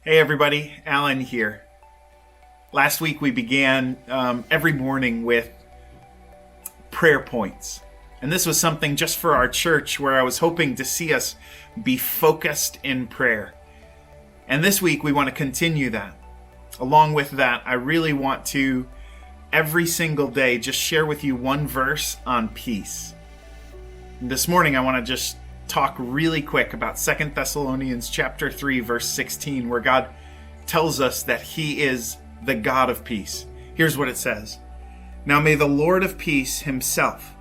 Hey everybody, Alan here. Last week we began every morning with prayer points. And this was something just for our church where I was hoping to see us be focused in prayer. And this week we want to continue that. Along with that, I really want to every single day just share with you one verse on peace. And this morning I want to just talk really quick about 2 Thessalonians chapter 3 verse 16, where God tells us that he is the God of peace. Here's what it says. Now may the Lord of peace himself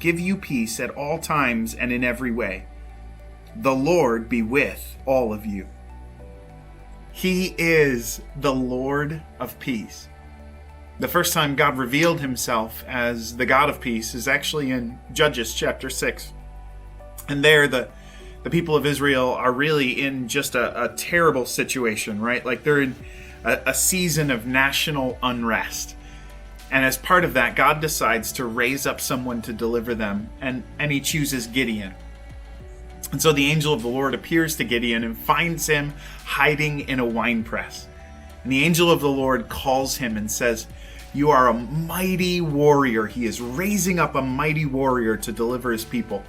give you peace at all times and in every way. The Lord be with all of you. He is the Lord of peace. The first time God revealed himself as the God of peace is actually in Judges chapter 6. And there, the people of Israel are really in just a terrible situation, right? Like they're in a season of national unrest. And as part of that, God decides to raise up someone to deliver them, and he chooses Gideon. And so the angel of the Lord appears to Gideon and finds him hiding in a winepress. And the angel of the Lord calls him and says, "You are a mighty warrior." He is raising up a mighty warrior to deliver his people.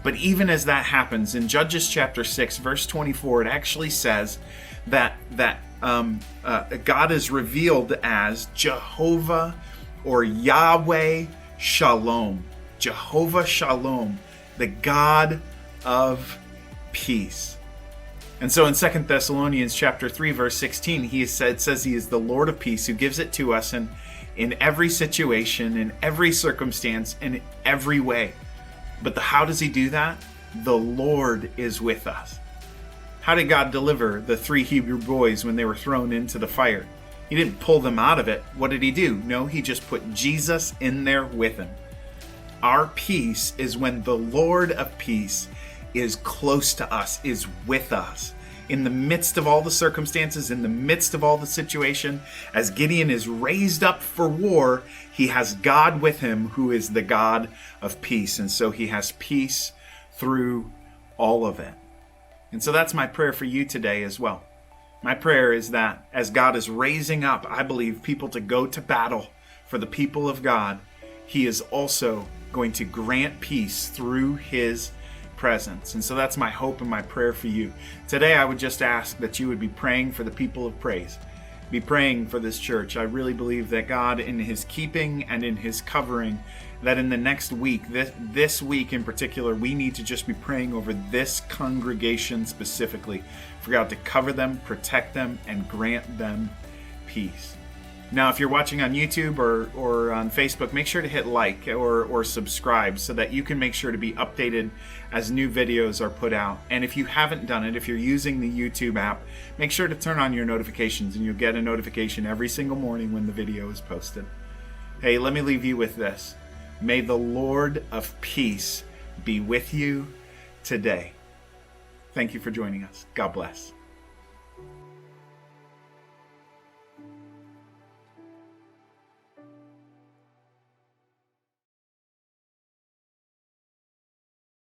But even as that happens, in Judges chapter 6, verse 24, it actually says that God is revealed as Jehovah or Yahweh Shalom. Jehovah Shalom, the God of peace. And so in 2 Thessalonians chapter 3, verse 16, it says he is the Lord of peace who gives it to us in every situation, in every circumstance, in every way. But how does he do that? The Lord is with us. How did God deliver the 3 Hebrew boys when they were thrown into the fire? He didn't pull them out of it. What did he do? No, he just put Jesus in there with him. Our peace is when the Lord of peace is close to us, is with us. In the midst of all the circumstances, in the midst of all the situation, as Gideon is raised up for war, he has God with him who is the God of peace. And so he has peace through all of it. And so that's my prayer for you today as well. My prayer is that as God is raising up, I believe, people to go to battle for the people of God, he is also going to grant peace through his presence. And so that's my hope and my prayer for you. Today I would just ask that you would be praying for the people of praise. Be praying for this church. I really believe that God, in his keeping and in his covering, that in the next week, this week in particular, we need to just be praying over this congregation specifically, for God to cover them, protect them, and grant them peace. Now, if you're watching on YouTube or on Facebook, make sure to hit like or subscribe so that you can make sure to be updated as new videos are put out. And if you haven't done it, if you're using the YouTube app, make sure to turn on your notifications and you'll get a notification every single morning when the video is posted. Hey, let me leave you with this. May the Lord of peace be with you today. Thank you for joining us. God bless.